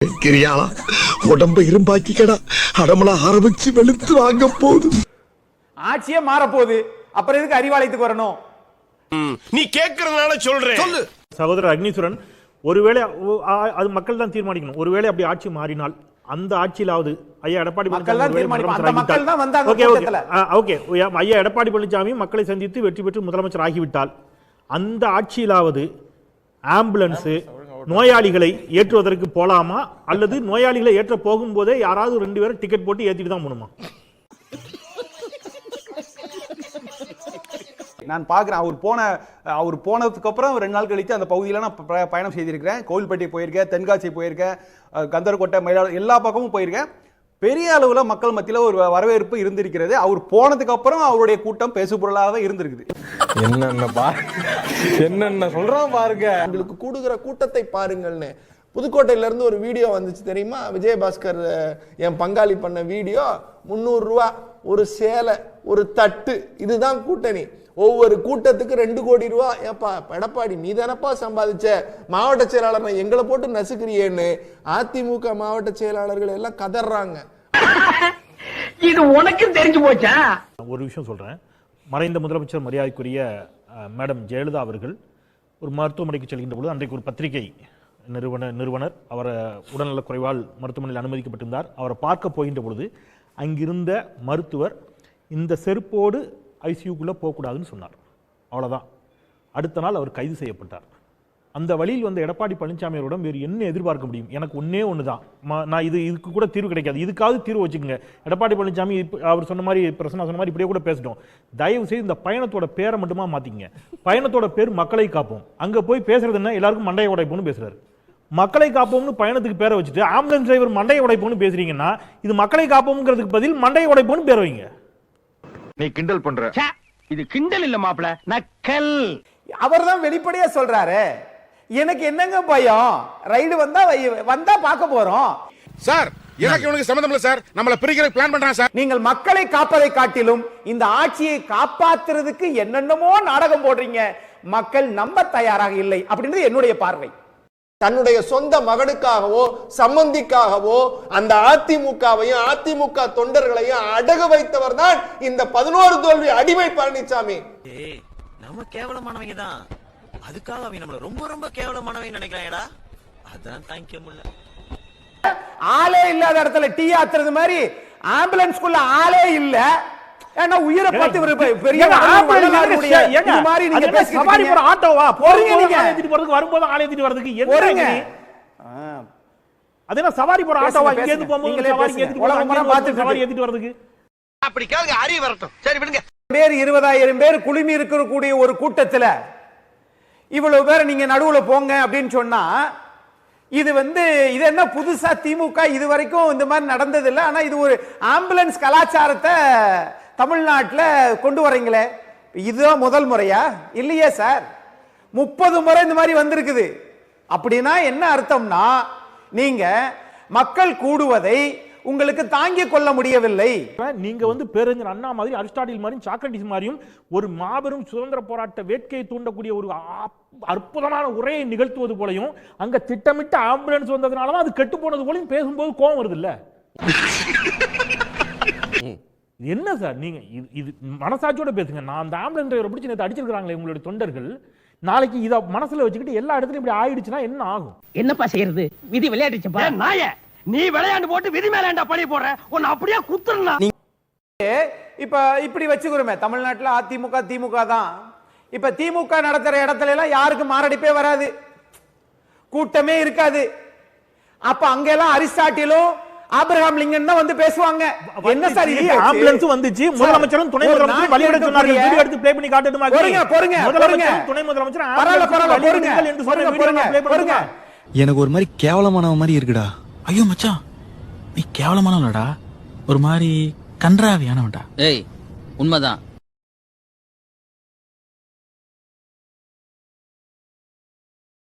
கிரியாளா உடம்ப இரும்பாக்கிக்கடா அடமலா ஆரம்பிச்சு வெளுத்து வாங்க போகுது. ஆட்சியே மாற போகுது, அப்புறம் எதுக்கு அறிவாலயத்துக்கு வரணும்? நீ கேட்கறதுனால சொல்றேன். சொல்லு சகோதரர் அக்னீஸ்வரன், ஒருவேளை அது மக்கள் தான் தீர்மானிக்கணும். ஒருவேளை அப்படி ஆட்சி மாறினால் அந்த ஆட்சியிலாவது ஐயா எடப்பாடி ஐயா எடப்பாடி பழனிசாமி மக்களை சந்தித்து வெற்றி பெற்று முதலமைச்சர் ஆகிவிட்டால் அந்த ஆட்சியிலாவது ஆம்புலன்ஸ் நோயாளிகளை ஏற்றுவதற்கு போலாமா, அல்லது நோயாளிகளை ஏற்ற போகும்போதே யாராவது 2 பேரும் டிக்கெட் போட்டு ஏற்றிட்டு தான் போகணுமா? நான் பார்க்குறேன், அவர் போனதுக்கு அப்புறம் 2 நாள் கழித்து அந்த பகுதியில் நான் பயணம் செய்திருக்கிறேன். கோவில்பட்டி போயிருக்கேன், தென்காசி போயிருக்கேன், கந்தர்கோட்டை, மயிலாடுதுறை எல்லா பக்கமும் போயிருக்கேன். பெரிய அளவில் மக்கள் மத்தியில் ஒரு வரவேற்பு இருந்திருக்கிறது. அவர் போனதுக்கு அப்புறம் அவருடைய கூட்டம் பேசுபொருளாக இருந்திருக்குது. என்னென்ன சொல்றோம் பாருங்க. உங்களுக்கு கூடுகிற கூட்டத்தை பாருங்கள்னு புதுக்கோட்டையில இருந்து ஒரு வீடியோ வந்துச்சு தெரியுமா? விஜயபாஸ்கர் என் பங்காளி பண்ண வீடியோ. 300 ரூபா ஒரு சேலை, ஒரு தட்டு, இதுதான் கூட்டணி. ஒவ்வொரு கூட்டத்துக்கு 2 கோடி ரூபா. ஏப்பா எடப்பாடி, நீ தானப்பா சம்பாதிச்ச, மாவட்ட செயலாளர் எங்களை போட்டு நசுக்கிறியேன்னு அதிமுக மாவட்ட செயலாளர்கள் எல்லாம் கதறாங்க. இது உனக்கு தெரிஞ்சு போச்சா? ஒரு விஷயம் சொல்றேன். மறைந்த முதலமைச்சர் மரியாதைக்குரிய மேடம் ஜெயலலிதா அவர்கள் ஒரு மருத்துவமனைக்கு செல்கின்ற பொழுது அன்றைக்கு ஒரு பத்திரிகை நிறுவனர் அவரை உடல்நலக் குறைவால் மருத்துவமனையில் அனுமதிக்கப்பட்டிருந்தார். அவரை பார்க்க போகின்ற பொழுது அங்கிருந்த மருத்துவர் இந்த செருப்போடு ஐசியூக்குள்ளே போகக்கூடாதுன்னு சொன்னார். அவ்வளோதான். அடுத்த நாள் அவர் கைது செய்யப்பட்டார். அந்த வழியில் வந்த எடப்பாடி பழனிசாமி அவரிடம் வேறு என்ன எதிர்பார்க்க முடியும்? எனக்கு ஒன்னே ஒன்று தான், நான் இதுக்கு கூட தீர்வு கிடைக்காது, இதுக்காவது தீர்வு வச்சுக்கோங்க. எடப்பாடி பழனிசாமி அவர் சொன்ன மாதிரி, பிரசன்னா சொன்ன மாதிரி இப்படியே கூட பேசிட்டோம். தயவு செய்து இந்த பயணத்தோட பேரை மட்டுமா மாற்றிக்கங்க. பயணத்தோட பேர் மக்களை காப்போம். அங்கே போய் பேசுறது என்ன, எல்லாருக்கும் மண்டையை உடைப்போம்னு பேசுறாரு. மக்களை காப்போம்னு பயணத்துக்கு பேரை வச்சுட்டு ஆம்புலன்ஸ் டிரைவர் மண்டையை உடைப்போம்னு பேசுறீங்கன்னா, இது மக்களை காப்போம்ங்கிறதுக்கு பதில் மண்டையை உடைப்போம்னு பேர் வைங்க. நீ கிண்டல் பண்ற. இது கிண்டல் இல்ல மாப்ள, நக்கல். அவர்தான் வெளிப்படையா சொல்றாரு. எனக்கு என்னங்க பயம், ரைடு வந்தா பார்க்க போறோம் சார். எனக்கு இவனுக்கு சம்பந்தம் இல்ல சார், நம்மள பிரிக்கிற பிளான் பண்றான் சார். நீங்கள் மக்களை காப்பதை காட்டிலும் இந்த ஆட்சியை காப்பாத்துறதுக்கு என்னென்னமோ நாடகம் போடுறீங்க. மக்கள் நம்ப தயாராக இல்லை அப்படின்றது என்னுடைய பார்வை. தன்னுடைய சொந்த மகனுக்காகவோ சம்பந்திக்காகவோ அந்த அதிமுகவையும் அதிமுக தொண்டர்களையும் அடகு வைத்தவர் தான் இந்த 11 தோல்வி அடிமை பழனிசாமி. நம்ம கேவலமானவங்க தான், அதுக்காக அவங்க நம்மள ரொம்ப ரொம்ப கேவலமானவங்க நினைக்கிறாங்கடா. அதான் தாங்கிக்க முடியல. ஆளே இல்லாத இடத்துல டீ ஆத்துறது மாதிரி ஆம்புலன்ஸ்குள்ள ஆளே இல்ல. ஏன்னா உயிரை பார்த்து பெரிய மாதிரி நீங்க சவாரி போற ஆட்டோவா போறீங்க, நீங்க ஏத்திட்டு போறதுக்கு வரும்போது ஆளே ஏத்திட்டு வரதுக்கு என்ன? அதென்ன சவாரி போற ஆட்டோவா? இங்க இருந்து போகும்போது சவாரி ஏத்திட்டு போறாங்க, சவாரி ஏத்திட்டு வரதுக்கு அப்படி கேளுங்க. அறிவு வரட்டும். சரி விடுங்க. 20,000 பேர் குழுமி இருக்கக்கூடிய ஒரு கூட்டத்துல இவ்வளவு பேர் நீங்க நடுவுல போங்க அப்படின்னு சொன்னா, இது இது என்ன புதுசா திமுக இது வரைக்கும் இந்த மாதிரி நடந்தது இல்லை. ஆனா இது ஒரு ஆம்புலன்ஸ் கலாச்சாரத்தை தமிழ்நாட்டில் கொண்டு வரீங்களே, இதுதான் முதல் முறையா? இல்லையே சார், 30 முறை இந்த மாதிரி வந்திருக்குது. அப்படின்னா என்ன அர்த்தம்னா, நீங்க மக்கள் கூடுவதை உங்களுக்கு தாங்கிக் கொள்ள முடியவில்லை. நீங்க பேரறிஞர் அண்ணா மாதிரி, அரிஸ்டாட்டில் மாதிரியும் சாக்ரட்டிஸ் மாதிரியும் ஒரு மாபெரும் சுதந்திர போராட்ட வேட்கையை தூண்டக்கூடிய ஒரு அற்புதமான உரையை நிகழ்த்துவது போலையும், அங்க திட்டமிட்ட ஆம்புலன்ஸ் வந்ததுனாலதான் அது கெட்டு போனது போலையும் பேசும்போது கோபம் வருது இல்ல? என்ன சார் நீங்க இது மனசாட்சியோட பேசுங்க. நான் அந்த ஆம்புலன்ஸ் டிரைவரை பிடிச்சி நேற்று அடிச்சிருக்காங்களே உங்களுடைய தொண்டர்கள், நாளைக்கு இதை மனசுல வச்சுக்கிட்டு எல்லா இடத்துலயும் இப்படி ஆயிடுச்சுன்னா என்ன ஆகும்? என்னப்பா செய்யறது? விதி விளையாடுச்சுப்பா. நாய, நீ விளையாண்டு போட்டு விதி மேலேண்டா பழி போடுற, உன்னை அப்படியே குத்துறா. இப்ப இப்படி வச்சுக்கிறோமே, தமிழ்நாட்டில் அதிமுக திமுக தான். இப்ப திமுக நடத்துற இடத்துல எல்லாம் யாருக்கு மாரடைப்பே வராது, கூட்டமே இருக்காது. அப்ப அங்கெல்லாம் அரிஸ்டாட்டிலும் ஆபிரகாம் லிங்கன் தான் பேசுவாங்க. என்ன சார் இது? ஆம்புலன்ஸ் வந்துச்சு, முதலமைச்சரும் துணை முதலமைச்சரும் வழிவிட சொன்னார்கள். வீடியோ எடுத்து ப்ளே பண்ணி காட்டட்டுமா? முதலமைச்சரும் துணை முதலமைச்சரும் வழிவிடுங்கள் என்று சொன்ன வீடியோ ப்ளே பண்ணுங்க. எனக்கு ஒரு மாதிரி கேவலமானவ மாதிரி இருக்குடா. ஐயோ மச்சான், நீ கேவலமானவனடா, ஒரு மாதிரி கன்றாவியானவன்டா. ஏய் உண்மைதான்.